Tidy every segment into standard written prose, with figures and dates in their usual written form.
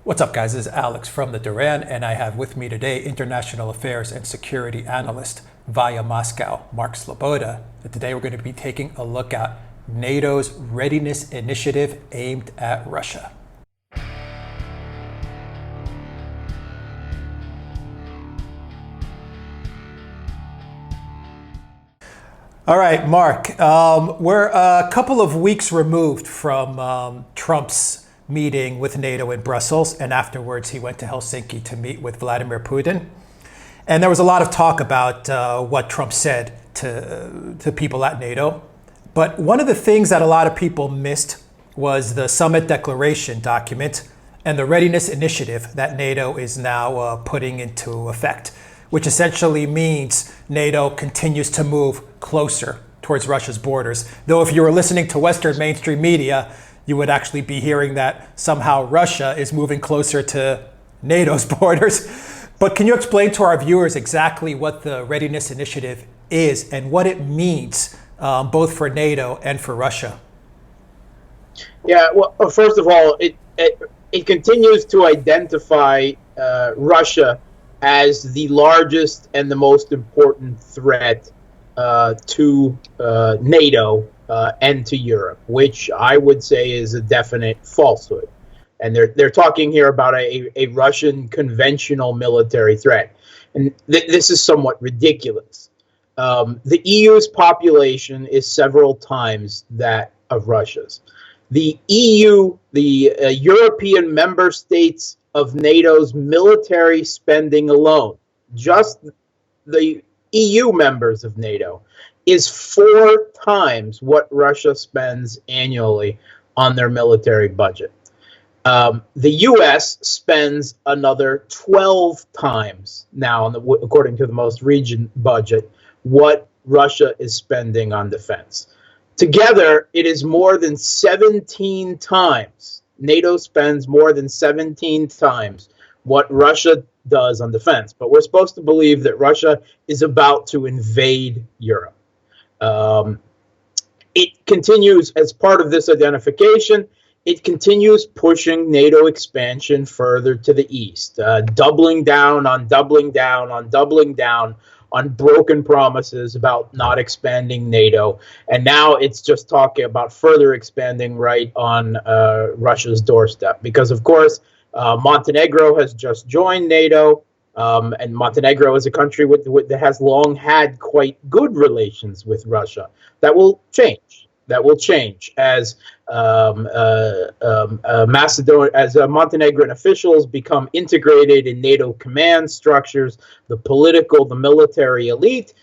What's up, guys? This is Alex from the Duran, and I have with me today International Affairs and Security Analyst via Moscow, Mark Sleboda. And today we're going to be taking a look at NATO's Readiness Initiative aimed at Russia. All right, Mark, we're a couple of weeks removed from Trump's meeting with NATO in Brussels, and afterwards he went to Helsinki to meet with Vladimir Putin. And there was a lot of talk about what Trump said to people at NATO. But one of the things that a lot of people missed was the summit declaration document and the Readiness Initiative that NATO is now putting into effect, which essentially means NATO continues to move closer towards Russia's borders. Though if you were listening to Western mainstream media, you would actually be hearing that somehow Russia is moving closer to NATO's borders. But can you explain to our viewers exactly what the Readiness Initiative is and what it means, both for NATO and for Russia? Yeah, well, first of all, it continues to identify Russia as the largest and the most important threat to NATO and to Europe, which I would say is a definite falsehood. And they're talking here about a Russian conventional military threat. And this is somewhat ridiculous. The EU's population is several times that of Russia's. The EU, the European member states of NATO's military spending alone, just the EU members of NATO, is 4 times what Russia spends annually on their military budget. The U.S. spends another 12 times now, according to the most recent budget, what Russia is spending on defense. Together, it is more than 17 times. NATO spends more than 17 times what Russia does on defense. But we're supposed to believe that Russia is about to invade Europe. It continues, as part of this identification, it continues pushing NATO expansion further to the east, doubling down on broken promises about not expanding NATO. And now it's just talking about further expanding right on Russia's doorstep. Because, of course, Montenegro has just joined NATO. And Montenegro is a country that has long had quite good relations with Russia. That will change. As Montenegrin officials become integrated in NATO command structures, the political, the military elite.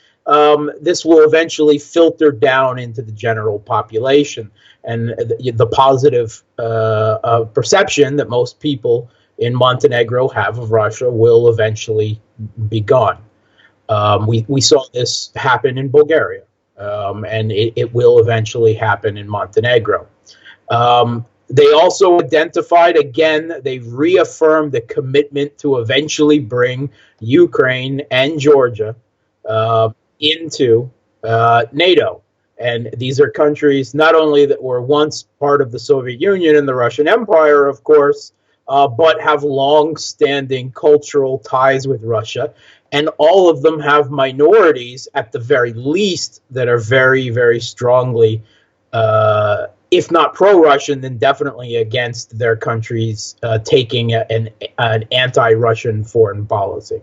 This will eventually filter down into the general population, and the positive perception that most people in Montenegro have of Russia will eventually be gone. We saw this happen in Bulgaria, and it will eventually happen in Montenegro. They also identified, again, they reaffirmed the commitment to eventually bring Ukraine and Georgia into NATO. And these are countries not only that were once part of the Soviet Union and the Russian Empire, of course, but have long-standing cultural ties with Russia. And all of them have minorities, at the very least, that are very, very strongly, if not pro-Russian, then definitely against their countries taking an anti-Russian foreign policy.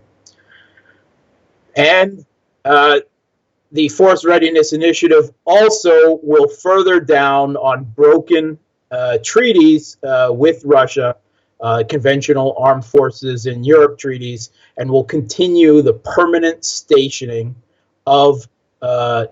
And the Force Readiness Initiative also will further down on broken treaties with Russia, conventional armed forces in Europe treaties, and will continue the permanent stationing of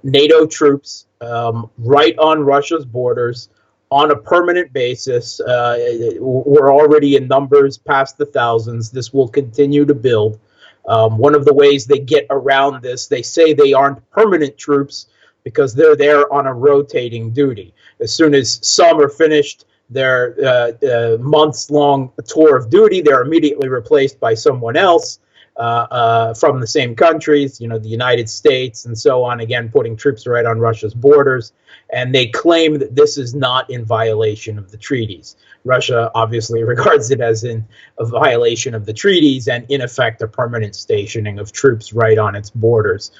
NATO troops right on Russia's borders on a permanent basis. We're already in numbers past the thousands. This will continue to build. One of the ways they get around this, they say they aren't permanent troops because they're there on a rotating duty. As soon as some are finished their months-long tour of duty, they're immediately replaced by someone else. from the same countries, the United States and so on, again, putting troops right on Russia's borders. And they claim that this is not in violation of the treaties. Russia obviously regards it as a violation of the treaties and, in effect, a permanent stationing of troops right on its borders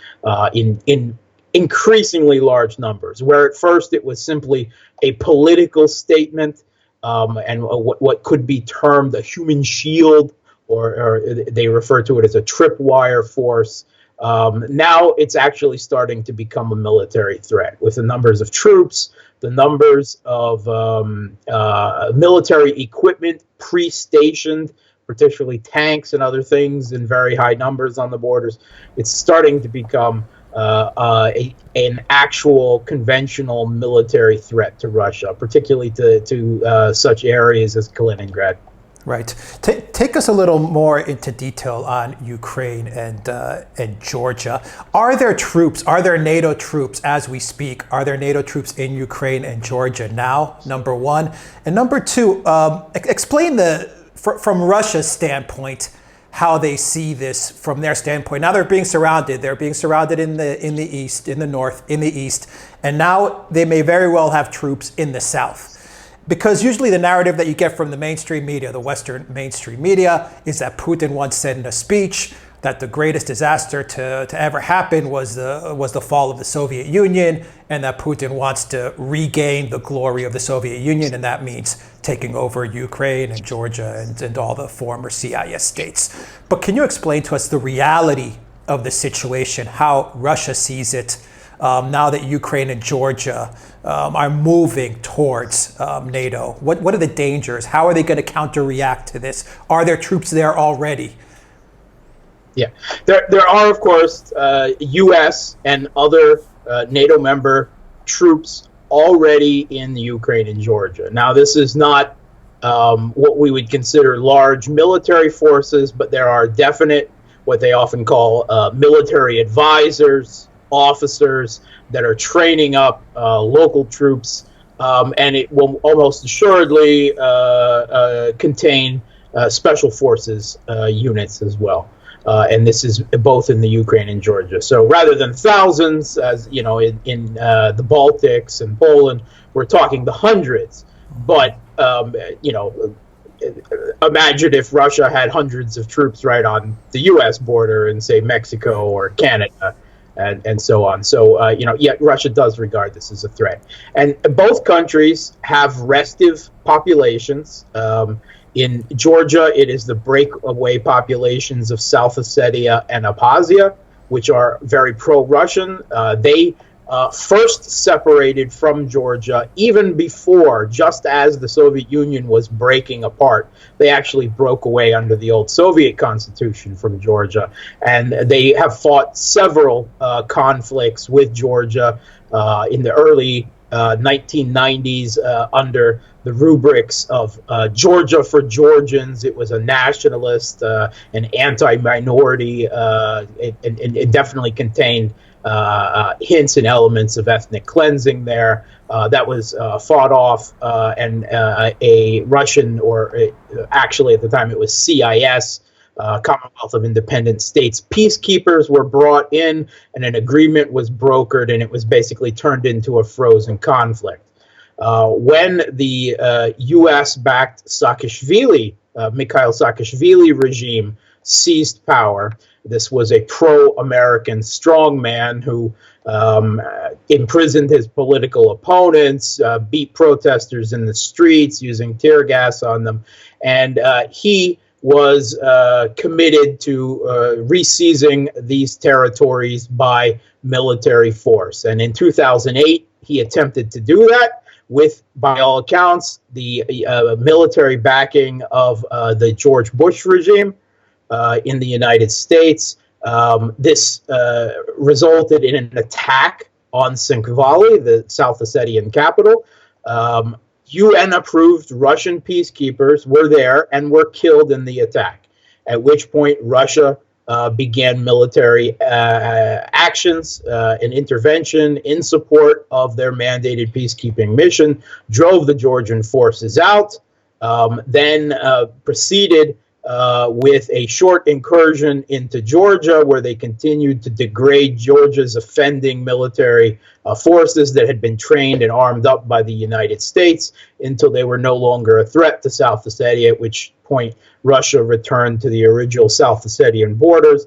in increasingly large numbers, where at first it was simply a political statement and what could be termed a human shield, or they refer to it as a tripwire force. Now it's actually starting to become a military threat with the numbers of troops, the numbers of military equipment pre-stationed, particularly tanks and other things in very high numbers on the borders. It's starting to become an actual conventional military threat to Russia, particularly to such areas as Kaliningrad. Right. Take us a little more into detail on Ukraine and Georgia. Are there troops? Are there NATO troops as we speak? Are there NATO troops in Ukraine and Georgia now? Number one, and number two, explain from Russia's standpoint how they see this from their standpoint. Now they're being surrounded. They're being surrounded in the east, in the north, in the east, and now they may very well have troops in the south. Because usually the narrative that you get from the mainstream media, the Western mainstream media, is that Putin once said in a speech that the greatest disaster to ever happen was the fall of the Soviet Union, and that Putin wants to regain the glory of the Soviet Union, and that means taking over Ukraine and Georgia and all the former CIS states. But can you explain to us the reality of the situation, how Russia sees it now that Ukraine and Georgia are moving towards NATO? What are the dangers? How are they going to counter-react to this? Are there troops there already? Yeah, there are, of course, U.S. and other NATO member troops already in Ukraine and Georgia. Now, this is not what we would consider large military forces, but there are definite, what they often call military advisors, officers that are training up local troops, and it will almost assuredly contain special forces units as well. And this is both in the Ukraine and Georgia. So rather than thousands, as in the Baltics and Poland, we're talking the hundreds. But imagine if Russia had hundreds of troops right on the U.S. border in, say, Mexico or Canada, and so on. So, yet Russia does regard this as a threat. And both countries have restive populations. In Georgia, it is the breakaway populations of South Ossetia and Abkhazia, which are very pro-Russian. They first separated from Georgia even before, just as the Soviet Union was breaking apart. They actually broke away under the old Soviet constitution from Georgia. And they have fought several conflicts with Georgia in the early 1990s under the rubrics of Georgia for Georgians. It was a nationalist, an anti-minority. It definitely contained hints and elements of ethnic cleansing there. That was fought off, and a Russian, or actually at the time it was CIS, Commonwealth of Independent States peacekeepers were brought in, and an agreement was brokered, and it was basically turned into a frozen conflict. When the U.S.-backed Mikhail Saakashvili regime seized power, this was a pro-American strongman who imprisoned his political opponents, beat protesters in the streets using tear gas on them, and he was committed to re-seizing these territories by military force. And in 2008, he attempted to do that with, by all accounts, the military backing of the George Bush regime in the United States. This resulted in an attack on Sinkvali, the South Ossetian capital. UN-approved Russian peacekeepers were there and were killed in the attack, at which point Russia began military actions and intervention in support of their mandated peacekeeping mission, drove the Georgian forces out, then proceeded with a short incursion into Georgia, where they continued to degrade Georgia's offending military forces that had been trained and armed up by the United States until they were no longer a threat to South Ossetia, at which point Russia returned to the original South Ossetian borders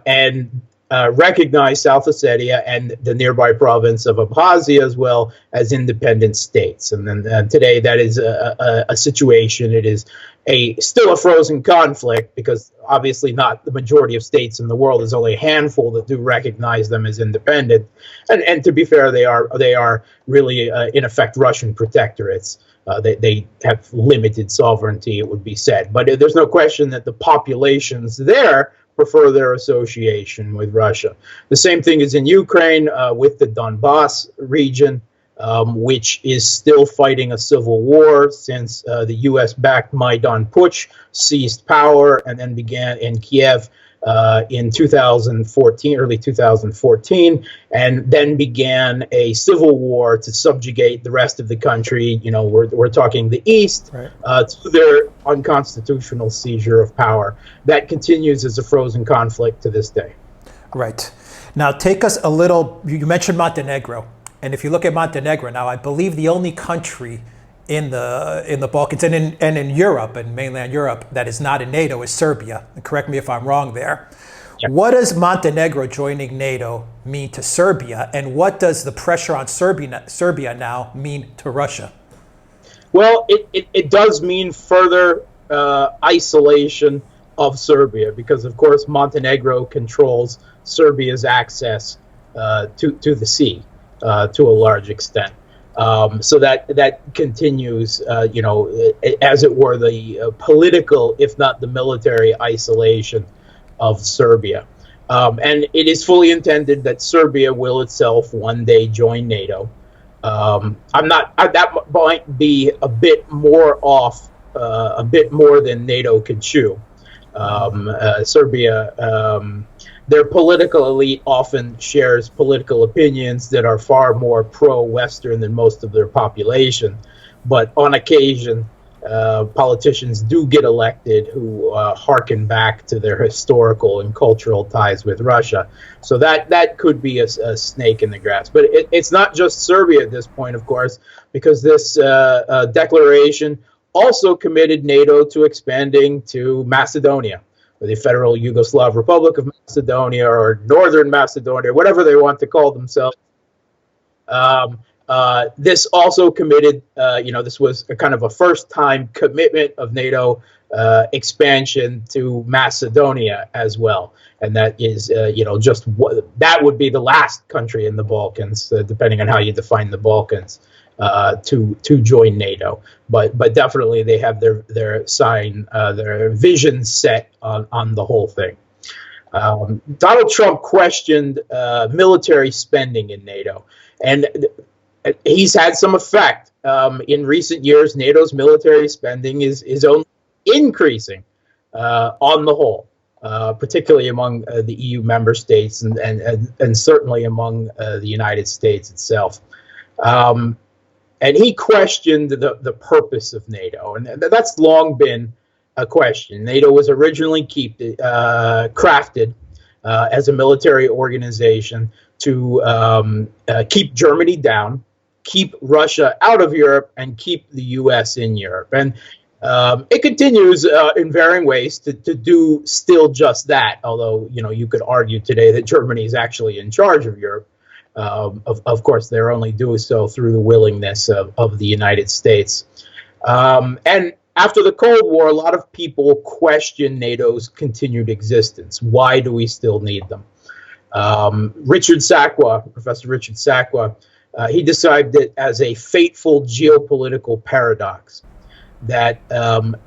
and recognized South Ossetia and the nearby province of Abkhazia as well as independent states. And then today that is a situation. It is still a frozen conflict because obviously not the majority of states in the world. There's only a handful that do recognize them as independent. And to be fair, they are really in effect Russian protectorates. They have limited sovereignty, it would be said. But there's no question that the populations there prefer their association with Russia. The same thing is in Ukraine with the Donbass region, which is still fighting a civil war since the US-backed Maidan Putsch seized power and then began in Kiev in 2014, early 2014, and then began a civil war to subjugate the rest of the country. You know, we're talking the East, right, to their unconstitutional seizure of power. That continues as a frozen conflict to this day. Right. Now, take us a little, you mentioned Montenegro. And if you look at Montenegro now, I believe the only country in the Balkans and in Europe and mainland Europe that is not in NATO is Serbia. And correct me if I'm wrong there. Yep. What does Montenegro joining NATO mean to Serbia, and what does the pressure on Serbia now mean to Russia? Well, it does mean further isolation of Serbia because, of course, Montenegro controls Serbia's access to the sea to a large extent. So that continues, as it were, the political, if not the military isolation of Serbia. And it is fully intended that Serbia will itself one day join NATO. That might be a bit more off, a bit more than NATO can chew. Serbia, their political elite often shares political opinions that are far more pro-Western than most of their population. But on occasion, politicians do get elected who harken back to their historical and cultural ties with Russia. So that could be a snake in the grass. But it's not just Serbia at this point, of course, because this declaration also committed NATO to expanding to Macedonia, or the Federal Yugoslav Republic of Macedonia, or Northern Macedonia, whatever they want to call themselves. This also committed, this was a kind of a first-time commitment of NATO expansion to Macedonia as well. And that is, that would be the last country in the Balkans, depending on how you define the Balkans, to join NATO. But definitely they have their vision set on the whole thing. Donald Trump questioned military spending in NATO, and he's had some effect. In recent years, NATO's military spending is only increasing on the whole, particularly among the EU member states and certainly among the United States itself. And he questioned the purpose of NATO, and that's long been a question. NATO was originally crafted as a military organization to keep Germany down, keep Russia out of Europe, and keep the U.S. in Europe. And it continues in varying ways to do still just that, although you could argue today that Germany is actually in charge of Europe. Of course, they're only doing so through the willingness of the United States. And after the Cold War, a lot of people question NATO's continued existence. Why do we still need them? Professor Richard Sakwa, he described it as a fateful geopolitical paradox, that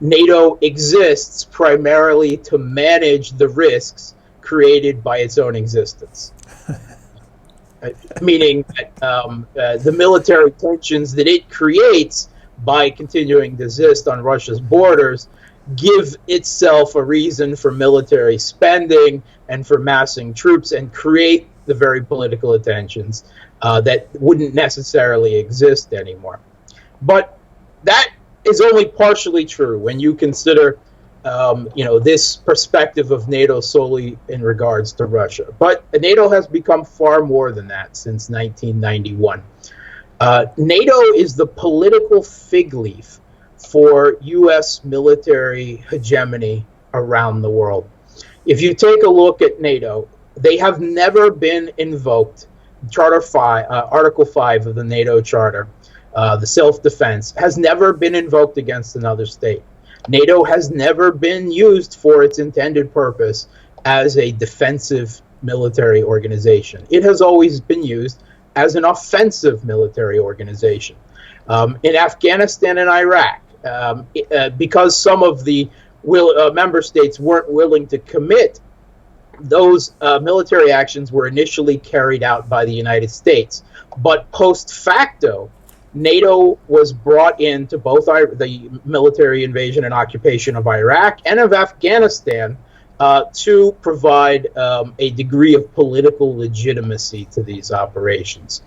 NATO exists primarily to manage the risks created by its own existence. Meaning that the military tensions that it creates by continuing to exist on Russia's borders give itself a reason for military spending and for massing troops and create the very political tensions that wouldn't necessarily exist anymore. But that is only partially true when you consider this perspective of NATO solely in regards to Russia. But NATO has become far more than that since 1991. NATO is the political fig leaf for U.S. military hegemony around the world. If you take a look at NATO, they have never been invoked. Article 5 of the NATO Charter, the self-defense, has never been invoked against another state. NATO has never been used for its intended purpose as a defensive military organization. It has always been used as an offensive military organization. In Afghanistan and Iraq, because some of the member states weren't willing to commit, those military actions were initially carried out by the United States. But post facto, NATO was brought into both the military invasion and occupation of Iraq and of Afghanistan to provide a degree of political legitimacy to these operations.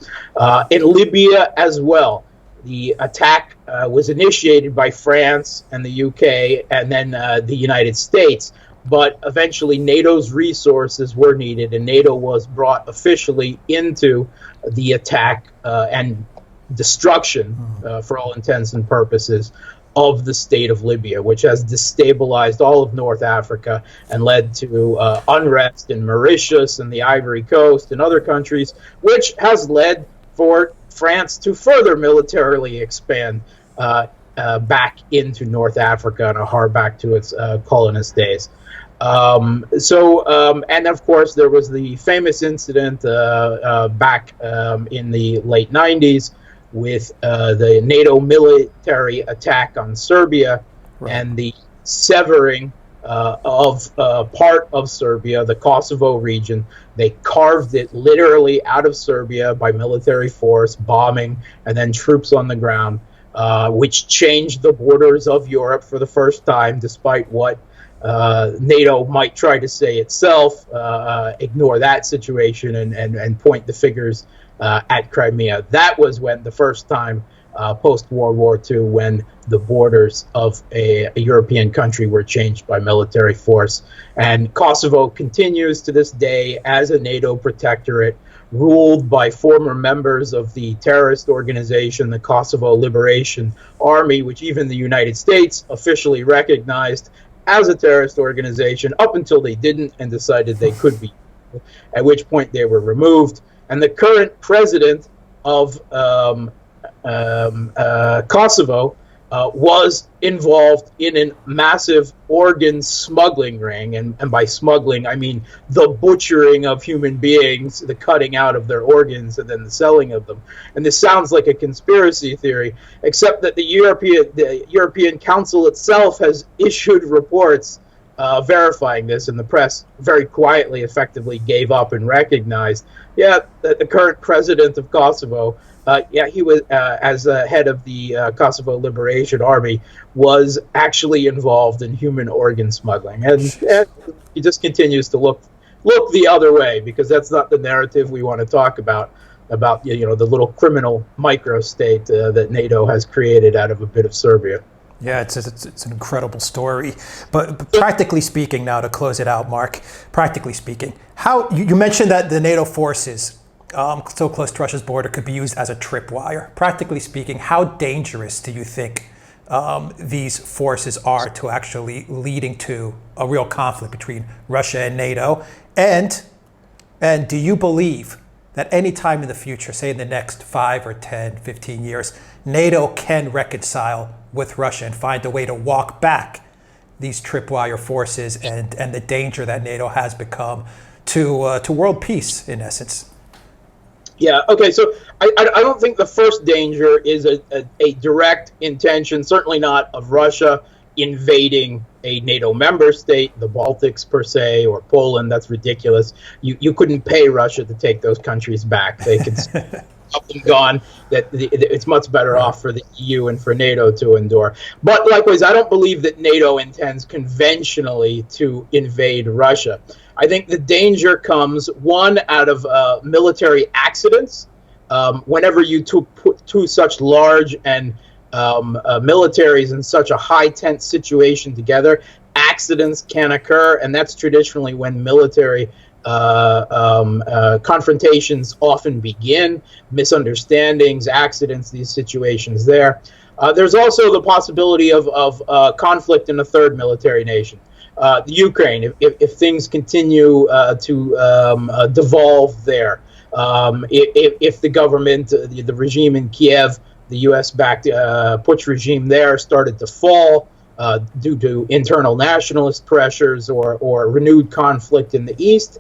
In Libya as well, the attack was initiated by France and the UK and then the United States, but eventually NATO's resources were needed and NATO was brought officially into the attack and destruction, for all intents and purposes, of the state of Libya, which has destabilized all of North Africa and led to unrest in Mauritius and the Ivory Coast and other countries, which has led for France to further militarily expand back into North Africa and back to its colonist days. And of course, there was the famous incident back in the late 90s with the NATO military attack on Serbia, right, and the severing of part of Serbia, the Kosovo region. They carved it literally out of Serbia by military force, bombing, and then troops on the ground, which changed the borders of Europe for the first time, despite what NATO might try to say itself, ignore that situation and point the fingers at Crimea. That was when the first time post-World War II when the borders of a European country were changed by military force. And Kosovo continues to this day as a NATO protectorate, ruled by former members of the terrorist organization, the Kosovo Liberation Army, which even the United States officially recognized as a terrorist organization up until they didn't and decided they could be, at which point they were removed. And the current president of Kosovo was involved in a massive organ smuggling ring. And by smuggling, I mean the butchering of human beings, the cutting out of their organs, and then the selling of them. And this sounds like a conspiracy theory, except that the European Council itself has issued reports verifying this, and the press very quietly, effectively gave up and recognized, that the current president of Kosovo, he was, as head of the Kosovo Liberation Army, was actually involved in human organ smuggling, and he just continues to look the other way, because that's not the narrative we want to talk about the little criminal microstate that NATO has created out of a bit of Serbia. Yeah, it's an incredible story. But practically speaking, now to close it out, Mark, practically speaking, how you mentioned that the NATO forces so close to Russia's border could be used as a tripwire. Practically speaking, how dangerous do you think these forces are to actually leading to a real conflict between Russia and NATO? And do you believe that any time in the future, say in the next 5 or 10, 15 years, NATO can reconcile with Russia and find a way to walk back these tripwire forces and the danger that NATO has become to world peace, in essence? Yeah, okay, so I don't think the first danger is a direct intention, certainly not of Russia invading a NATO member state, the Baltics per se, or Poland. That's ridiculous. You couldn't pay Russia to take those countries back. They could up and gone. It's much better off for the EU and for NATO to endure. But likewise, I don't believe that NATO intends conventionally to invade Russia. I think the danger comes, one, out of military accidents. Whenever you put two such large and militaries in such a high tense situation together, accidents can occur, and that's traditionally when military confrontations often begin, misunderstandings, accidents, these situations there. There's also the possibility of conflict in a third military nation. The Ukraine, if things continue to devolve there, if the government, the regime in Kiev, the U.S.-backed putsch regime there started to fall due to internal nationalist pressures or renewed conflict in the east,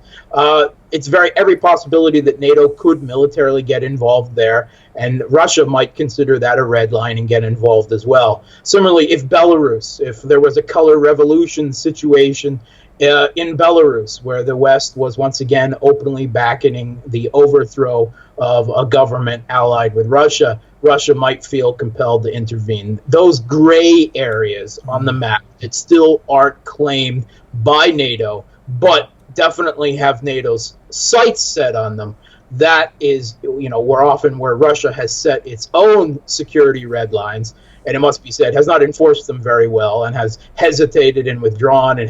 it's every possibility that NATO could militarily get involved there, and Russia might consider that a red line and get involved as well. Similarly, if there was a color revolution situation in Belarus, where the West was once again openly backing the overthrow of a government allied with Russia, Russia might feel compelled to intervene. Those gray areas on the map that still aren't claimed by NATO, but definitely have NATO's sights set on them, that is, where Russia has set its own security red lines, and it must be said, has not enforced them very well, and has hesitated and withdrawn, and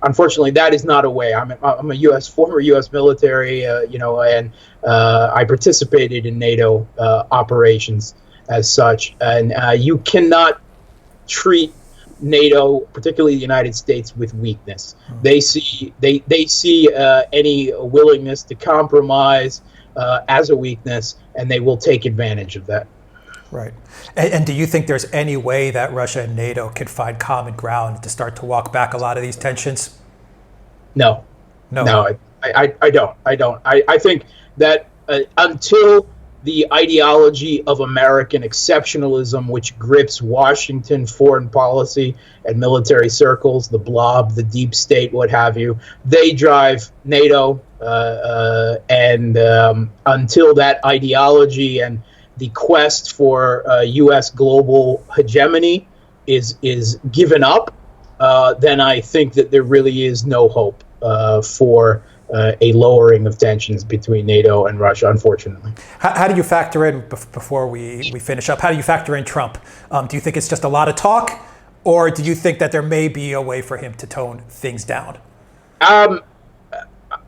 unfortunately, that is not a way. I'm a former U.S. military, and I participated in NATO operations as such, and you cannot treat NATO, particularly the United States, with weakness. They see any willingness to compromise as a weakness, and they will take advantage of that. Right. And do you think there's any way that Russia and NATO can find common ground to start to walk back a lot of these tensions? No, I don't. I think that until the ideology of American exceptionalism, which grips Washington foreign policy and military circles, the blob, the deep state, what have you, they drive NATO. And until that ideology and the quest for U.S. global hegemony is given up, then I think that there really is no hope for a lowering of tensions between NATO and Russia, unfortunately. How do you factor in, before we finish up, how do you factor in Trump? Do you think it's just a lot of talk, or do you think that there may be a way for him to tone things down?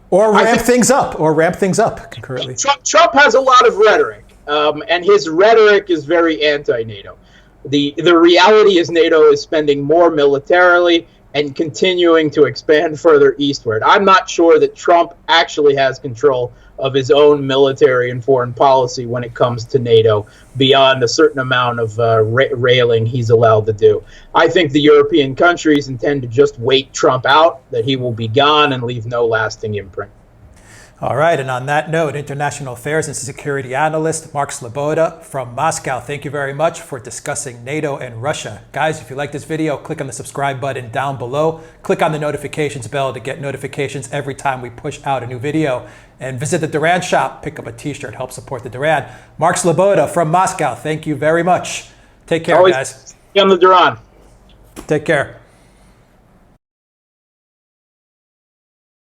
Or ramp things up concurrently? Trump has a lot of rhetoric, and his rhetoric is very anti-NATO. The reality is NATO is spending more militarily and continuing to expand further eastward. I'm not sure that Trump actually has control of his own military and foreign policy when it comes to NATO beyond a certain amount of railing he's allowed to do. I think the European countries intend to just wait Trump out, that he will be gone and leave no lasting imprint. All right, and on that note, international affairs and security analyst Mark Sleboda from Moscow, thank you very much for discussing NATO and Russia. Guys, if you like this video, click on the subscribe button down below. Click on the notifications bell to get notifications every time we push out a new video. And visit the Duran shop, pick up a t-shirt, help support the Duran. Mark Sleboda from Moscow, thank you very much. Take care, guys. On the Duran. Take care.